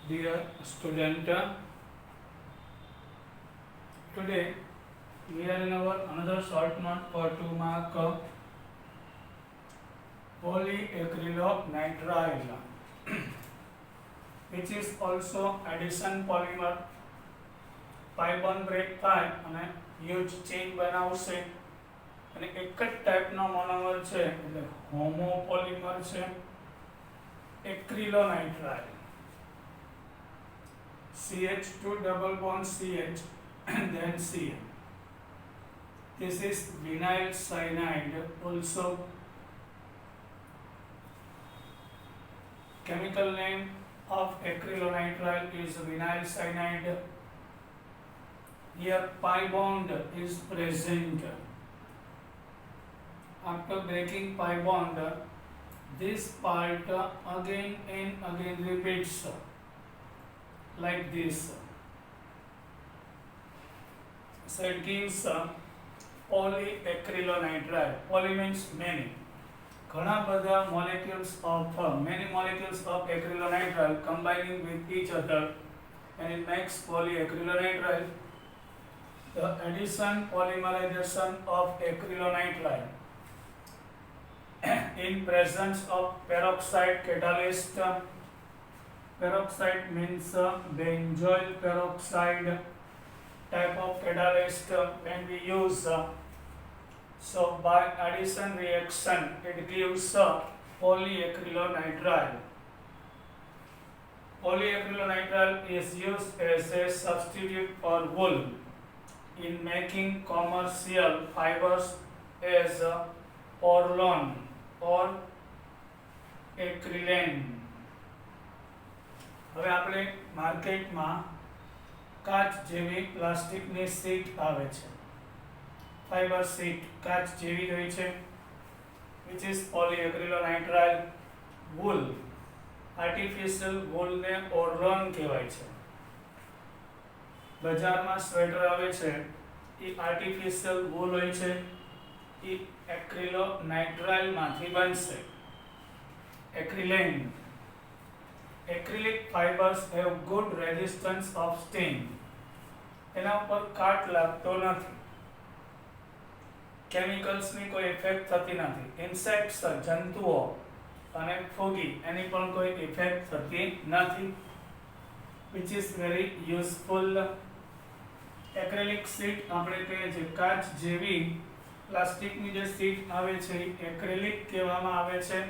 Dear student, today we are in our another short note for 2 mark polyacrylonitrile, which is also addition polymer. pi bond break થાય અને huge chain બનાવશે અને એક જ ટાઈપનો monomer છે એટલે હોમોપોલિમર છે એક્રિલોનાઇટ્રાઇલ CH2 double bond CH and then Cl. This is vinyl cyanide. Also, chemical name of acrylonitrile is vinyl cyanide. Here pi bond is present. After breaking pi bond, this part again and again repeats like this. So it gives polyacrylonitrile. Poly means many. ઘણા બધા molecules of many molecules of acrylonitrile combining with each other, and it makes polyacrylonitrile. The addition polymerization of acrylonitrile in presence of peroxide catalyst. Peroxide means benzoyl peroxide type of catalyst when we use. So by addition reaction it gives polyacrylonitrile. Polyacrylonitrile is used as a substitute for wool in making commercial fibers as Orlon or acrylane. હવે આપણે માર્કેટમાં કાચ જેવી પ્લાસ્ટિકની sheet આવે છે, fibre sheet કાચ જેવી હોય છે, which is polyacrylonitrile. wool, artificial વૂલને ઓર્લોન કહેવાય છે. બજારમાં સ્વેટર આવે છે એ આર્ટિફિશિયલ વૂલ હોય છે, એ એક્રિલોનાઇટ્રાઇલ માંથી બનશે, એક્રિલેન. Acrylic fibers have good resistance of stain. એના ઉપર કાટ લાગતો નથી, કેમિકલ્સની કોઈ ઇફેક્ટ થતી નથી, ઇન્સેક્ટ્સ જંતુઓ અને ફૂગી એની પણ કોઈ ઇફેક્ટ થતી નથી, which is very useful. Acrylic sheet આપણે કહીએ છીએ, કાચ જેવી પ્લાસ્ટિકની જે શીટ આવે છે એ એક્રેલિક કહેવામાં આવે છે.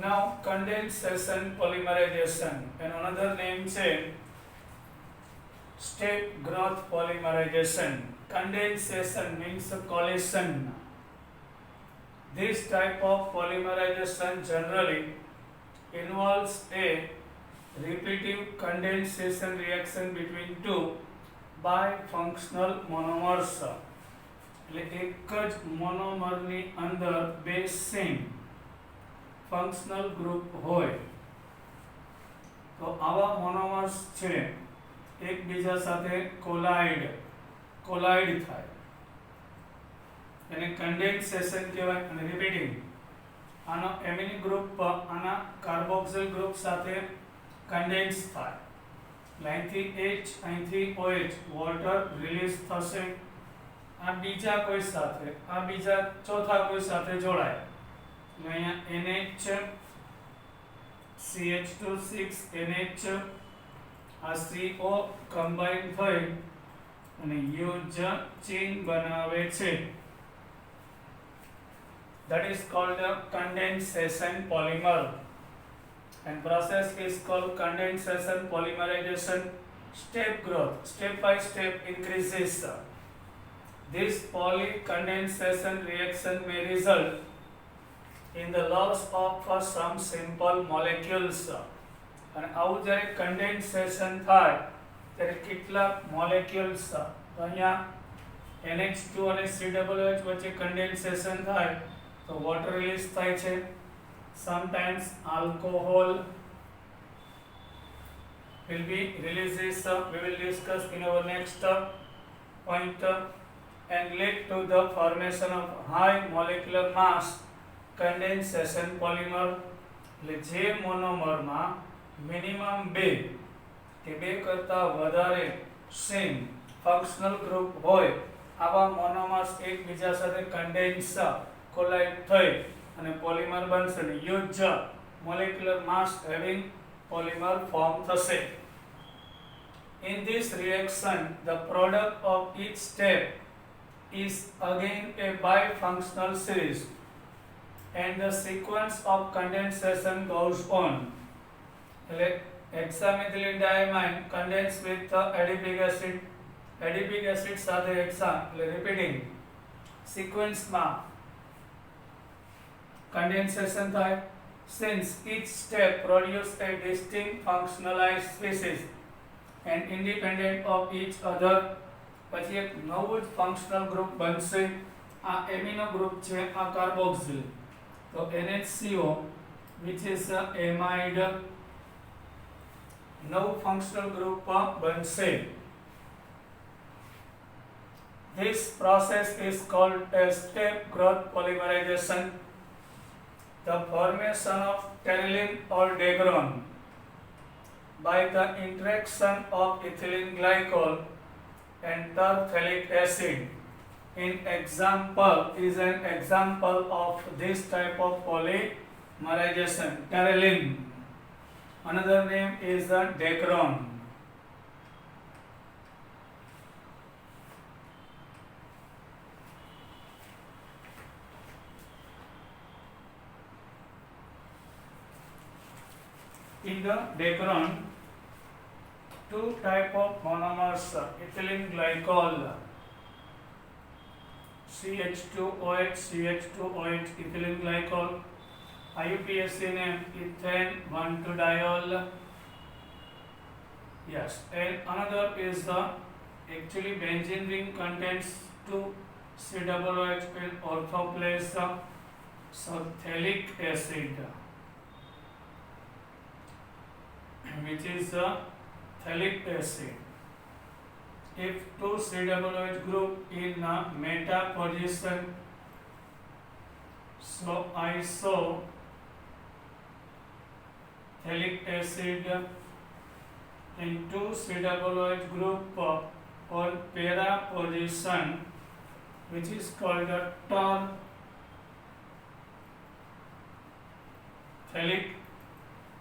Now condensation polymerization, and another name છે step growth polymerization. Condensation means collision. This type of polymerization generally involves a repetitive condensation reaction between two bifunctional monomers. એટલે એક જ મોનોમરની અંદર બે સેમ ફંક્શનલ ગ્રુપ હોય તો આવા મોનોમર્સ છે એકબીજા સાથે કોલાઇડ થાય, એને કન્ડેન્સેશન કહેવાય. અને રિપીટિંગ, આનો એમિની ગ્રુપ આના કાર્બોક્સિલ ગ્રુપ સાથે કન્ડેન્સ થાય, અહીંથી H અહીંથી OH વોટર રિલીઝ થશે, આ બીજા કોઈ સાથે, આ બીજા ચોથા કોઈ સાથે જોડાય, અહીંયા NH CH2 6 NH આ CO કમ્બાઈન થઈ અને યુજ ચેન બનાવે છે. That is called a condensation polymer, and process is called condensation polymerization. Step growth, step by step increases. This polycondensation reaction may result in the loss of some simple molecules. અને આવું જ્યારે condensation થાય ત્યારે કેટલાક molecules, અહીંયા NH2 અને COOH વચ્ચે condensation થાય તો વોટર રિલીઝ થાય છે. Sometimes alcohol will be releases, we will discuss in our next point, and lead to the formation of high molecular mass condensation polymer. એટલે જે મોનોમરમાં મિનિમમ બે કે બે કરતા વધારે સેમ ફંક્શનલ ગ્રુપ હોય આવા મોનોમર્સ એકબીજા સાથે કન્ડેન્સ કોલાઇડ થઈ અને પોલિમર બનશે અને હ્યુજ મોલેક્યુલર માસ હેવિંગ પોલિમર ફોર્મ થશે. In this reaction, the product of each step is again a bifunctional series and the sequence of condensation goes on. Hexamethylene diamine condense with the adipic acid સાથે hexa repeating sequence માં condensation થાય. Since each step produce a distinct functionalized species and independent of each other, પછી એક નવું જ functional group બનશે. આ amino group છે, આ કાર્બોક્સિલ, તો NHCO which is a amide નવું ફંક્શનલ ગ્રુપ બનશે. This process is called a step growth polymerization. The formation of pterylene or degron by the interaction of ethylene glycol and terphthalic acid in example is an example of this type of polymerization. Pterylene, another name is a degron. In the degron, two type of monomers, ethylene glycol, CH2OH, CH2OH, ethylene glycol, IUPAC name ethane 1,2-diol. Yes, and another is the actually benzene ring contains two COOH in orthoplace, phthalic acid, which is a phthalic acid. If two COOH group in a meta position, so isophthalic acid in two COOH group on para position, which is called a terphthalic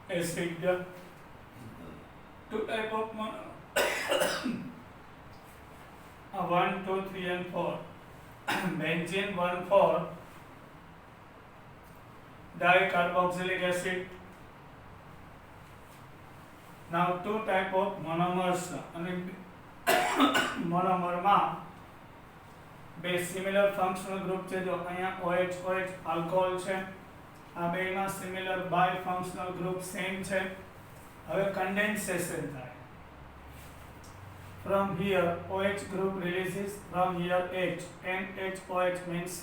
acid. Two type of 1, 2, 3 and 4. Benzene 1,4 dicarboxylic acid. Now two type of monomers અને monomer માં બે similar functional group છે. જો અહીંયા OH alcohol છે, આ બેમાં similar bifunctional group same છે. હવે કન્ડેન્સેશન થાય. From here OH group releases, from here H, NHOH means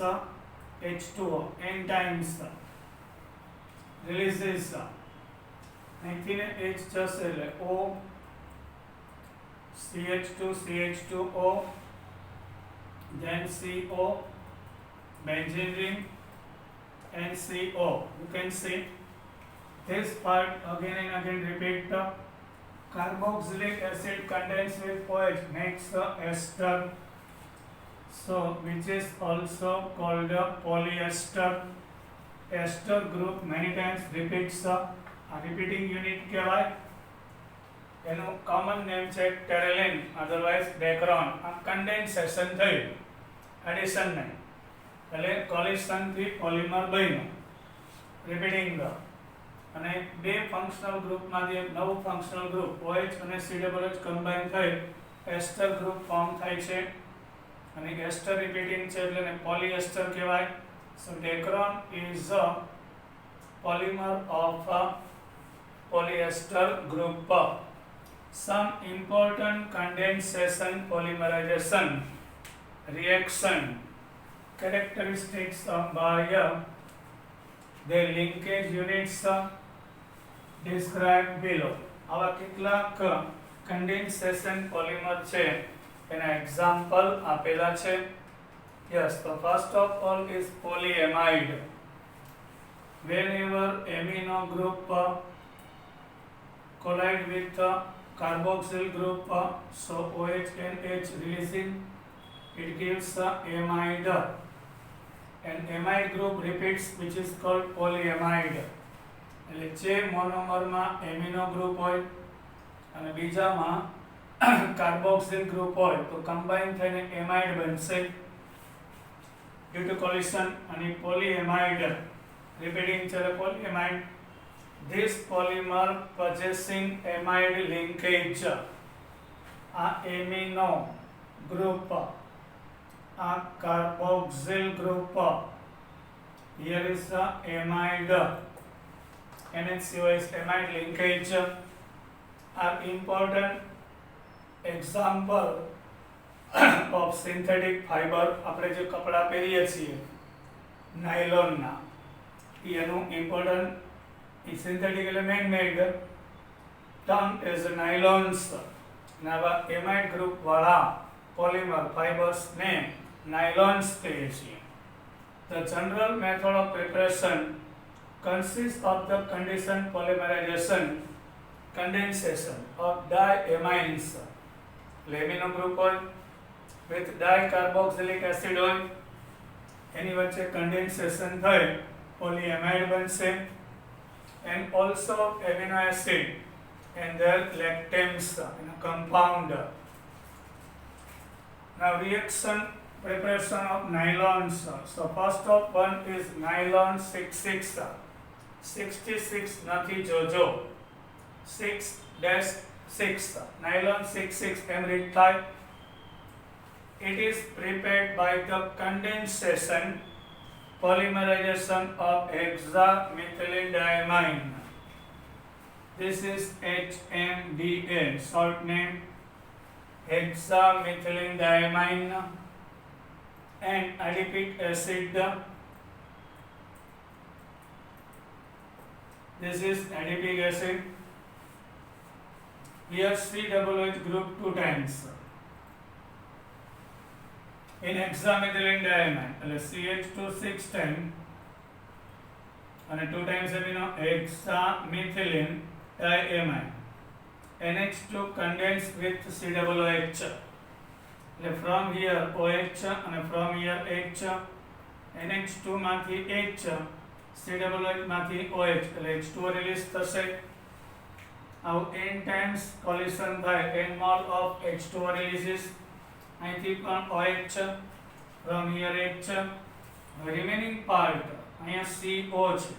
H2O, N times releases. અહીંથી ને H જશે એટલે O, CH2, CH2O, then CO, benzene ring, and CO. You can see this part again and again repeat. Carboxylic acid contains with OH makes ester, so which is also called a polyester. Ester group many times repeats. A repeating unit કહેવાય. એનું common name છે pterylene, otherwise degron. આ condensation થયું, addition નહીં, એટલે collision થી polymer બન્યું. Repeating the અને બે ફંક્શનલ ગ્રુપમાંથી એક નવું ફંક્શનલ ગ્રુપ OH અને COOH કમ્બાઈન થઈ એસ્ટર ગ્રુપ ફોર્મ થાય છે અને એસ્ટર રિપીટિંગ છે એટલે એને પોલિએસ્ટર કહેવાય. So Dacron is a polymer of a polyester group. Some important condensation polymerization reaction characteristics by their linkage units described below. આવા કેટલાક condensation polymer છે, એના example આપેલા છે. Yes, so first of all is polyamide. Whenever amino group collide with the carboxyl group, so OH and H releasing, it gives amide, and amide group repeats, which is called polyamide. એટલે જે મોનોમરમાં amino group હોય અને બીજામાં carboxyl group હોય તો combine થઈને amide બનશે due to collision અને polyamide repeating છે polyamide. This polymer possessing amide linkage, a amino group, a carboxyl group, here is the amide, NH is amide linkage, are important example of synthetic fiber. આપણે જે કપડા પહેરીએ છીએ નાયલોનના, એનું important synthetic element made term is nylons. નવા amide group વાળા polymer fibers ને nylons કહીએ છીએ. The general method of preparation consists of the conditioned polymerization, condensation of diamines, amino group oil with dicarboxylic acid oil, એની વચ્ચે condensation થઈ polyamide બનશે, and also amino acid and their lactams in a compound. Now reaction preparation of nylons. So first of one is nylon 66. 66 નથી જોજો, 6-6 nylon 66 એમ read થાય. It is prepared by the condensation polymerization of hexamethyldiamine. This is HMDA, short name hexamethyldiamine, and adipic acid. This is adipic acid. Here COOH group 2 times. In hexamethyldiamine, CH2 6 times and 2 times amino hexamethyldiamine. NH2 condensed with COOH. From here OH and from here H, NH2 માંથી H, COOH માંથી OH, H2O release થશે. Now n times collision by n mole of H2O releases. અહીંથી પણ OH, from here H, remaining part અહીંયા CO છે,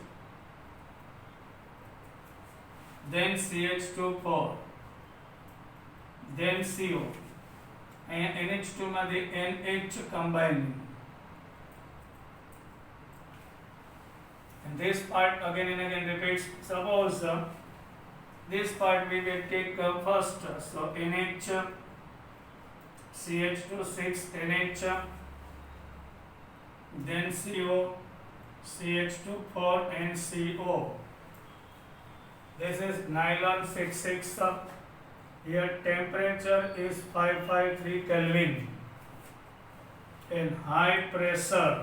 then CH2 then CO, અહીંયા NH2 માંથી NH combining, and this part again and again repeats. Suppose this part we will take first, so NH, CH2 6 NH, then CO, CH2 4 and CO. This is nylon 66. Here temperature is 553 Kelvin. In high pressure,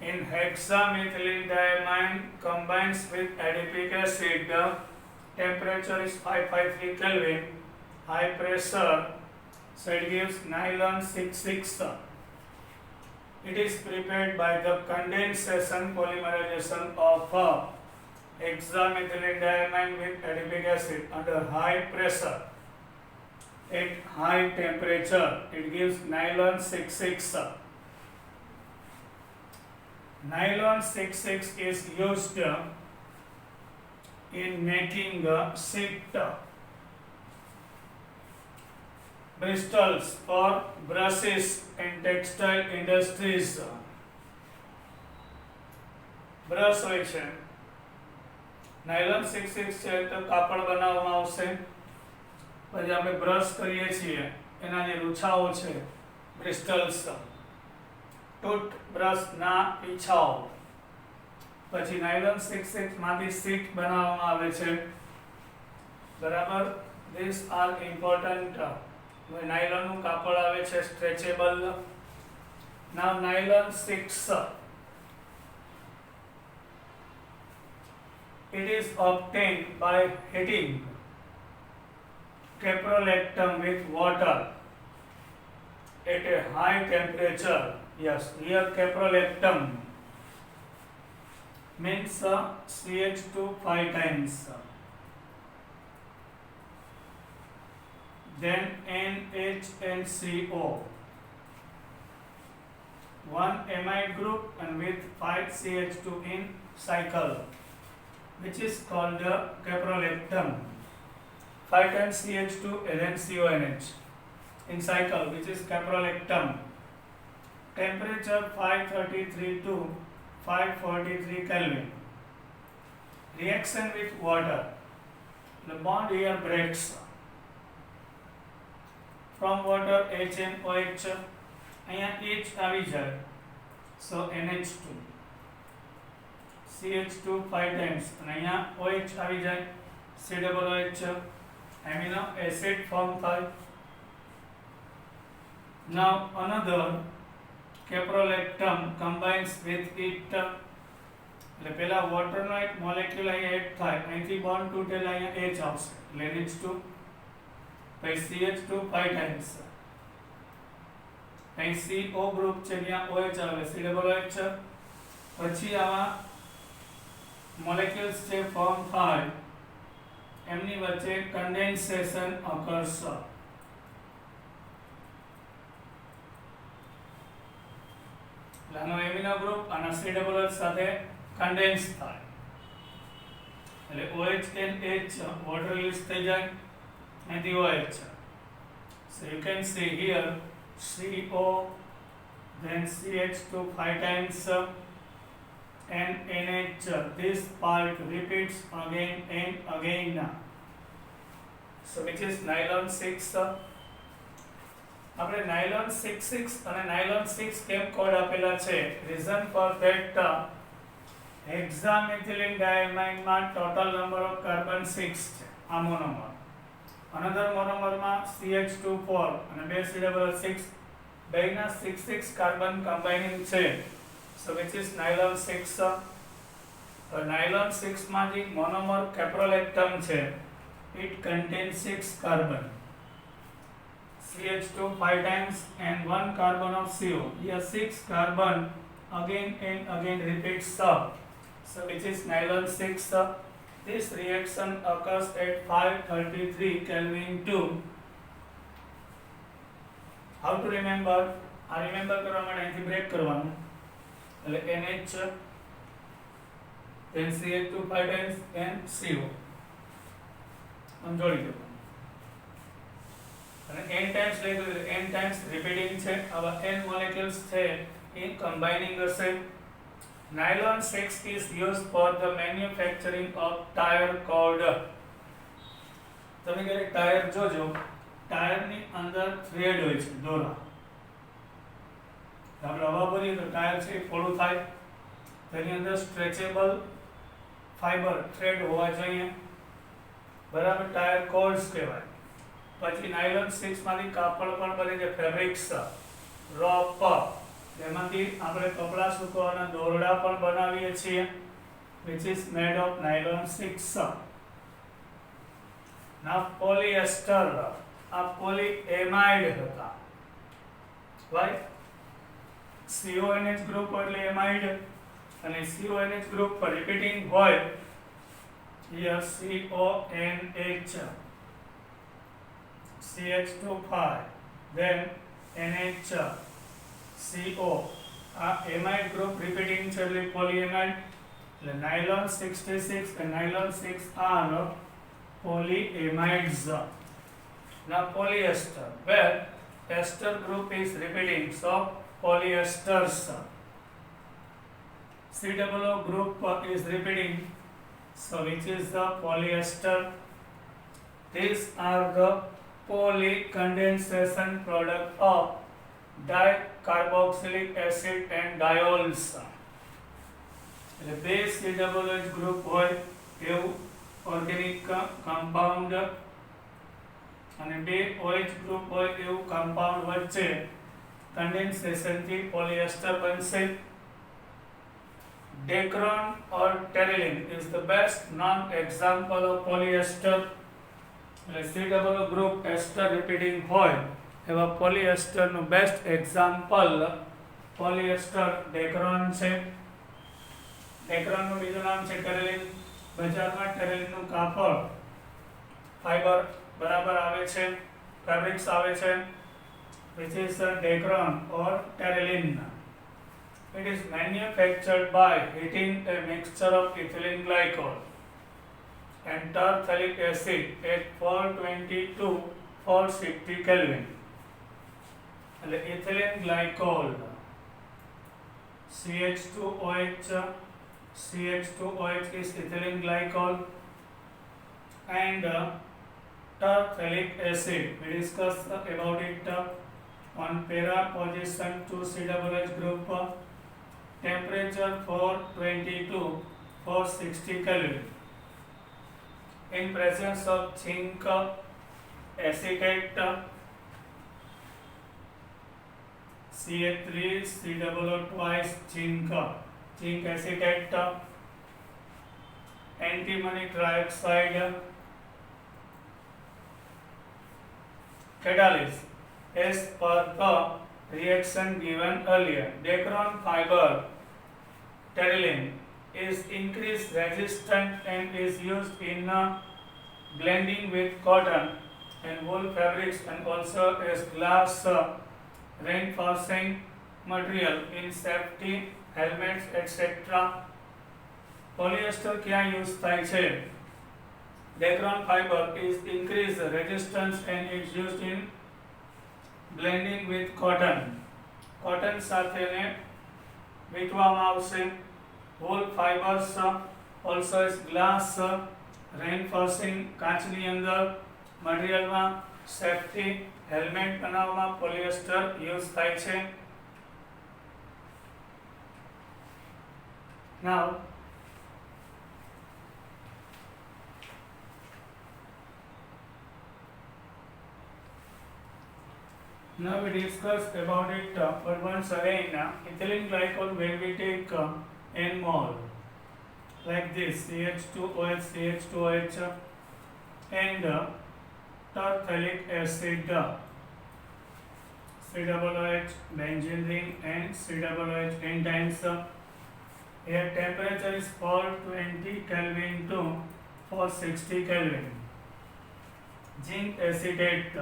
in hexamethyldiamine combines with adipic acid, temperature is 553 Kelvin, high pressure, so it gives nylon 66. It is prepared by the condensation polymerization of hexamethyldiamine with adipic acid under high pressure. At high temperature, it gives nylon 66. Nylon 66 is used in making sheet bristles for brushes in textile industries. Brush હોય છે, nylon 66 છે તો કાપડ બનાવવામાં આવશે. પછી આપણે brush કરીએ છીએ એના જે રૂછાઓ છે બ્રિસ્ટલ્સ, ટૂથ બ્રશ ના પીછાઓ, પછી નાયલોન 66 માંથી શીટ બનાવવામાં આવે છે. બરાબર, ધીસ આર ઇમ્પોર્ટન્ટ. નાયલોનનું કાપડ આવે છે stretchable. Now nylon 6 It is obtained by heating caprolactam with water at a high temperature. Yes, here caprolactam means CH2 5 times. Then NHNCO, one amide group and with 5 CH2 in cycle, which is called the caprolactam. 5 times CH2 LNCONH in cycle, which is caprolactam. Temperature 533 to 543 Kelvin. Reaction with water. The bond here breaks. From water HNOH, અહીંયા H આવી જાય, so NH2, CH2 5 times, અને અહીંયા OH આવી જાય, COOH, amino acid form થાય. Now another caprolactam combines with it, એટલે પેલા વોટરનો એક મોલેક્યુલ અહીંયા એડ થાય, અહીંથી બોન્ડ તૂટેલા અહીંયા H આવશે, એટલે NH2 by CH2 5 times. અહીં CO ગ્રુપ છે ત્યાં OH આવે, COOH. પછી આવા મોલેક્યુલ્સ જે ફોર્મ થાય એમની વચ્ચે કન્ડેન્સેશન occurs. આનો એમિનો ગ્રુપ આના COOH સાથે કન્ડેન્સ થાય, એટલે OH and H water release થઈ જાય and the OH. So you can see here CO, then CH2 5 times and NH. This part repeats again and again. So which is nylon 6. આપણે nylon 6 અને nylon 6 કેમ code આપેલા છે? Reason for that, hexamethylene diamine માં total number of carbon 6 છે, આ monomer. Another monomer માં CH2 4 અને બે COOH બેના 6 carbon combining છે, so which is nylon 6. nylon 6 માં જે monomer caprolactam છે, it contains 6 carbon, CH2 5 times and 1 carbon of CO. Here 6 carbon again and again repeats, so which is nylon 6. This reaction occurs at 533 Kelvin too. How to remember? remember કરવા માટે અહીંથી break કરવાનું, એટલે NH, then CH2 5 times and CO આમ જોડી દેવાનું, અને n times લઈ તો n times repeating છે. આવા n molecules છે એ combining હશે. Nylon 6 is used for the manufacturing of tire cord. તમે ક્યારે ટાયર જોજો, ટાયરની અંદર થ્રેડ હોય છે, દોરા. આપણે હવા ભરીએ તો ટાયર છે એ ફોડું થાય, તેની અંદર સ્ટ્રેચેબલ ફાઈબર થ્રેડ હોવા જોઈએ, બરાબર, ટાયર કોર્ડ્સ કહેવાય. પછી નાયલોન 6 માંથી કાપડ પણ બને છે, ફેબ્રિક્સ, રોપ, તેમાંથી આપણે કપડા સુકવવાના દોરડા પણ બનાવીએ છીએ, which is made of nylon 6. Now polyester, આ પોલીએમાઇડ હતા, right? CONH ગ્રુપ એટલે એમાઇડ, અને CONH ગ્રુપ પર રિપીટિંગ હોય, here CONH, CH2 5, then NH, CO. આ એમાઇડ ગ્રુપ રિપીટિંગ છે એટલે પોલીએમાઇડ, એટલે nylon 66 and nylon 6 are polyamides. Now polyester, where ester group is repeating, so polyesters. COO group is repeating, so which is the polyester. These are the polycondensation product of dicarboxylic acid and diols. એટલે બે COOH group હોય એવું organic compound અને બે OH group હોય એવું compound વચ્ચે condensation થી પોલિએસ્ટર બનશે. Dacron or terylene is the best known example of polyester. COO group ester repeating હોય એવા પોલિએસ્ટરનું બેસ્ટ એક્ઝામ્પલ પોલિએસ્ટર ડેક્રોન છે. ડેક્રોનનું બીજું નામ છે ટેરેલિન. બજારમાં ટેરેલિનનું કાપડ ફાઈબર બરાબર આવે છે, ફેબ્રિક્સ આવે છે, which is Dacron or terylene. It is manufactured by heating a mixture of ethylene glycol and terephthalic acid at 420 to 460 Kelvin. એટલે ethylene glycol CH2OH is ethylene glycol and terephthalic acid. We discussed about it on para position 2COOH group, temperature 420 to 460 Kelvin. In presence of zinc acetate Ca3COO twice zinc acetate, antimony trioxide, catalyst as per the reaction given earlier. Dacron fiber terylene is increased resistant and is used in blending with cotton and wool fabrics and also as glass reinforcing material in safety helmets etc. Polyester ક્યાં use થાય છે? Dacron fiber is increased resistance and is used in blending with cotton. Cotton સાથે ને વીંટવામાં આવશે. wool fibers also is glass reinforcing કાચની અંદર મટીરીયલમાં safety helmet બનાવવામાં polyester use થાય છે. Now we discussed about it, but once again, ethylene glycol when we take N mole like this CH2OH and terephthalic acid COOH benzene ring and COOH n times. Here temperature is 420 Kelvin to 460 Kelvin. Zinc acetate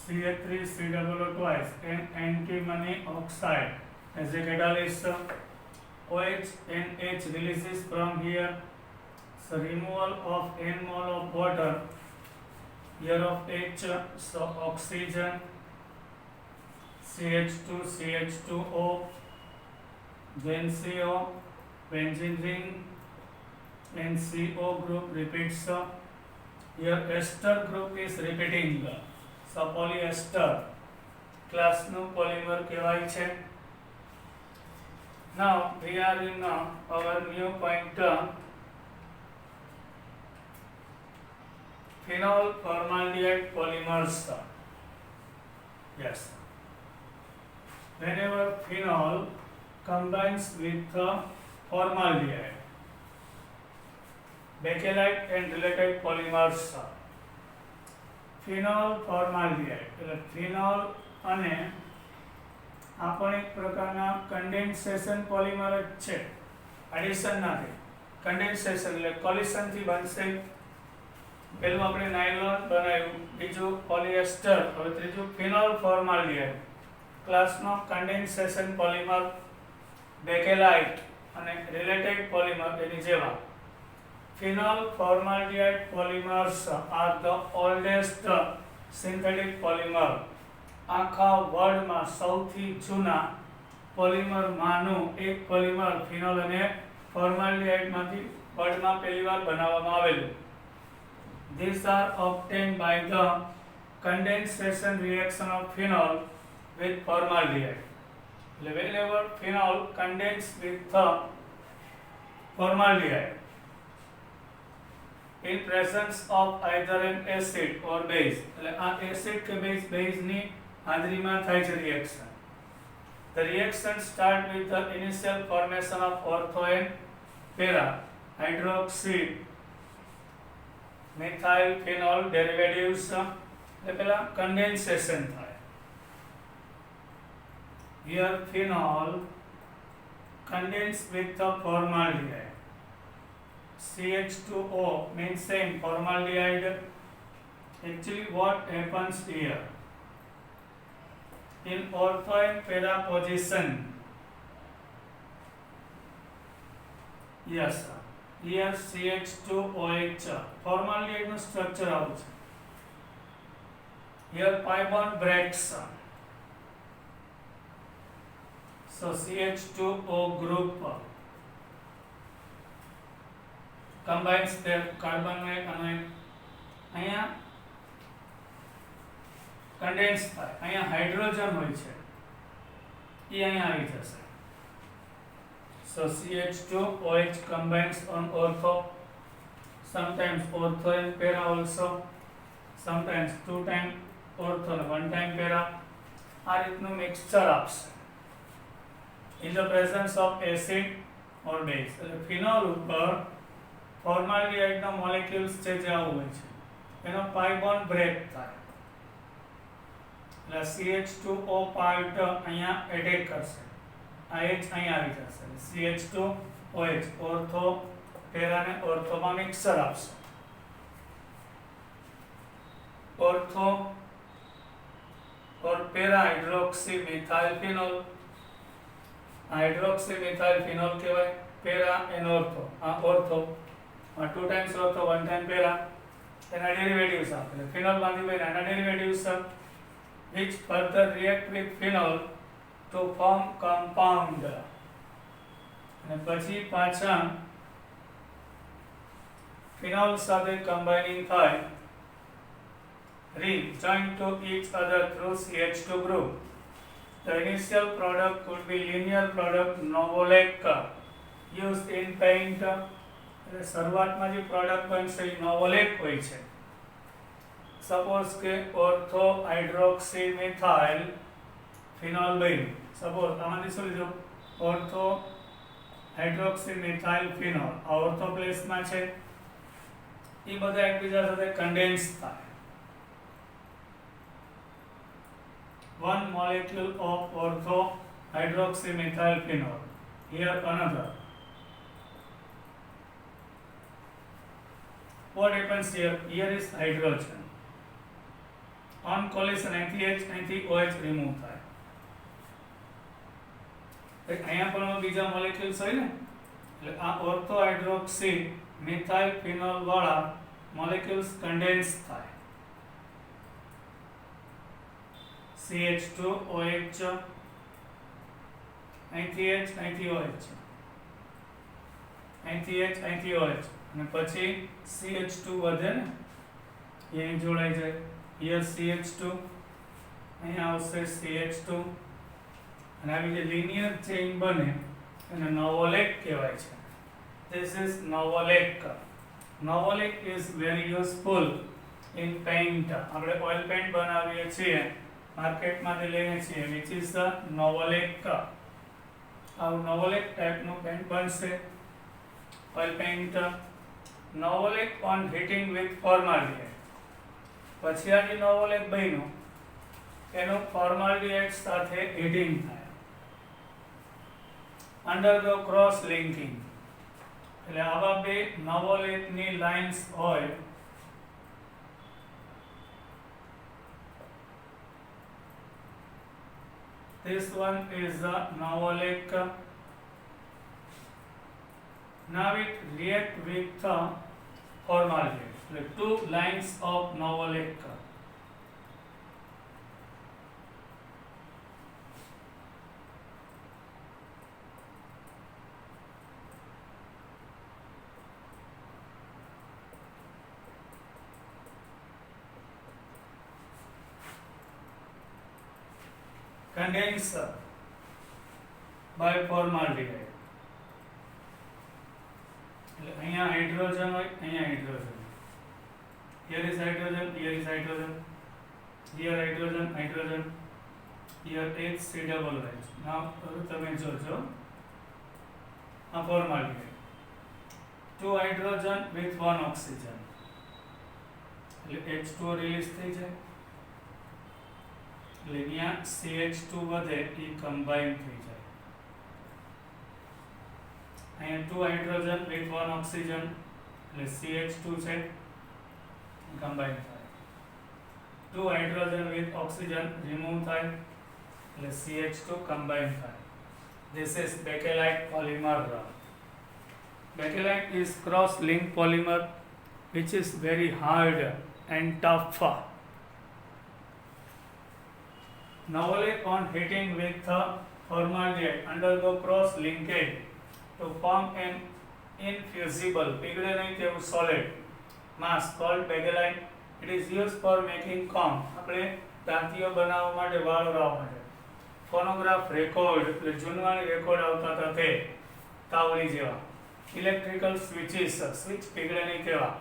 Ca3COO twice and antimony oxide as a catalyst. OH and H releases from here. So removal of N mole of water, here of H, so oxygen, CH2O, then CO, benzene ring, and CO group repeats. Here ester group is repeating. So polyester class નું polymer કહેવાય છે. Now we are in our new point, phenol formaldehyde polymers. Yes, whenever phenol combines with formaldehyde, bakelite and related polymers. phenol formaldehyde એટલે phenol અને આ પણ એક પ્રકારના condensation polymer જ છે, એડિશન નથી. કન્ડેન્સેશન એટલે કોલિશન થી બનશે. પહેલું આપણે નાયલોન બનાવ્યું, બીજું પોલિએસ્ટર, હવે ત્રીજું ફિનોલ ફોર્માલ્ડિહાઇડ ક્લાસનો કન્ડેન્સેશન પોલિમર, બેકેલાઇટ અને રિલેટેડ પોલિમર એની જેવા. Phenol formaldehyde polymers are the oldest synthetic polymer. આખા વર્લ્ડમાં સૌથી જૂના પોલિમરમાંનું એક પોલિમર ફિનોલ અને ફોર્માલ્ડિહાઇડમાંથી વર્લ્ડમાં પહેલીવાર બનાવવામાં આવેલું. These are obtained by the condensation reaction of phenol with formaldehyde. Whenever phenol condenses with the formaldehyde in presence of either an acid or base, એટલે આ એસિડ કે બેઝની હાજરીમાં થાય છે reaction. The reaction starts with the initial formation of ortho and para hydroxy methyl phenol derivatives એટલે પેલા condensation થાય. Here phenol condense with the formaldehyde. CH2O means same formaldehyde. Actually what happens here? In ortho and para position, yes, here CH2OH formaldehyde નું structure આવું છે. Here pi bond breaks, so CH2O group combines their carbon and anion. અહીંયા condense થાય, અહીંયા hydrogen હોય છે એ અહીંયા આવી જશે. So CH2OH combines on ortho, sometimes ortho and para also, sometimes 2 times ortho and 1 time para. આ રીતનું મિક્સચર આપશે in the presence of acid or base. એટલે ફિનોલ ઉપર ફોર્માલ્ડિહાઇડ ના મોલેક્યુલ્સ છે જે આવું હોય છે એનો પાઈ બોન્ડ બ્રેક થાય એટલે CH2O પાર્ટ અહીંયા એટેક કરશે, આ H અહીંયા આવી જશે, CH2OH ઓર્થો પેરા ને ઓર્થોમાં મિક્સર આપશે. ઓર્થો और para hydroxy methyl phenol, hydroxy methyl phenol કહેવાય. પેરા એન ઓર્થો, આ ortho 2 times ortho 1 time para એના ડેરિવેટિવ્સ આપે. ફિનોલ માંથી બને એના derivatives which further react with phenol to form compound. અને પછી પાછા ફિનોલ સાથે કમ્બાઇનિંગ થાય, ring joined to each other through CH2 group. The initial product could be linear product Novolec used in paint. શરૂઆતમાં જે પ્રોડક્ટ બનશે એ નોવોલેક હોય છે. સપોઝ કે ઓર્થો હાઇડ્રોક્સી મિથાઇલ ફિનોલ બન્યું. સપોઝ આમાંથી શું લીધું? ઓર્થો હાઇડ્રોક્સી મિથાઇલ ફિનોલ આ ઓર્થો પ્લેસમાં છે, એ બધા એકબીજા સાથે કન્ડેન્સ થાય. One molecule of ortho hydroxy methyl phenol, here another. What happens here? Here is hydrogen. On collision NaCH, NaOH remove થાય. અહીંયા પણ બીજા મોલેક્યુલ્સ હોય ને, એટલે આ ઓર્થો હાઇડ્રોક્સી મિથાઇલ ફિનોલ વાળા મોલેક્યુલ્સ કન્ડેન્સ થાય. CH2OH NaCH, NaOH, NaCH, NaOH અને પછી CH2 વધે ને, એ અહીં જોડાઈ જાય. here CH2, અહીંયા આવશે CH2 અને આવી જે લિનિયર ચેઇન બને એને નોવોલેક કહેવાય છે. This is Novolec. Novolec is very useful in paint. આપણે ઓઇલ પેન્ટ બનાવીએ છીએ, માર્કેટમાંથી લઈએ છીએ, which is the Novolec. આવું નોવોલેક ટાઈપનું પેન્ટ બનશે, oil pant. Novolec on heating with formaldehyde. પછી આ જે નોવોલેક બન્યું એનું ફોર્માલ્ડિહાઇડ સાથે હીટિંગ થાય, અંડરગો ક્રોસ લિંકિંગ. એટલે આવા બે નોવોલેકની લાઇન્સ હોય this one is the Novolec. Now it react with the formaldehyde. Like 2 lines of Novolec. Condenser by formaldehyde. એટલે અહીંયા હાઇડ્રોજન હોય, અહીંયા hydrogen. Here is hydrogen, here is hydrogen, here hydrogen, hydrogen. here HC double H. Now તમે જોજો આ formaldehyde. 2 hydrogen with 1 oxygen. એટલે H2O release થઈ જાય એટલે અહીંયા CH2 વધે એ કમ્બાઈન થઈ જાય. અહીંયા 2 hydrogen with 1 oxygen એટલે CH2 છે કમ્બાઈન થાય. 2 hydrogen with oxygen remove થાય એટલે CH2 combine થાય. This is Bakelite polymer. Bakelite is cross-linked polymer which is very hard and tough. Normally on heating with formaldehyde undergo cross-linkage to form an infusible पिघले नहीं तेवुं solid mass called Bakelite. It is used for making comb. આપણે દાંતીઓ બનાવવા માટે વાળ ઓરવા માટે. Phonograph record એટલે જૂનવાણી record આવતા હતા તે તાવડી જેવા. ઇલેક્ટ્રિકલ સ્વિચીસ સ્વિચ પીગળે નહીં તેવા.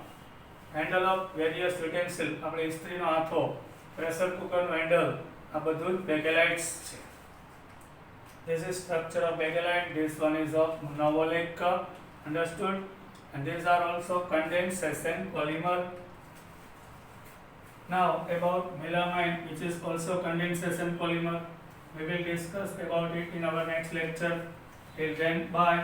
હેન્ડલ ઓફ વેરિયસ યુટેન્સિલ આપણે ઇસ્ત્રીનો હાથો પ્રેશર કુકરનું હેન્ડલ આ બધું જ બેકેલાઇટ્સ છે. This is structure of Bakelite. This one is of Novolac understood, and these are also condensation polymer. Now about melamine, which is also condensation polymer. We will discuss about it in our next lecture. Till then, bye.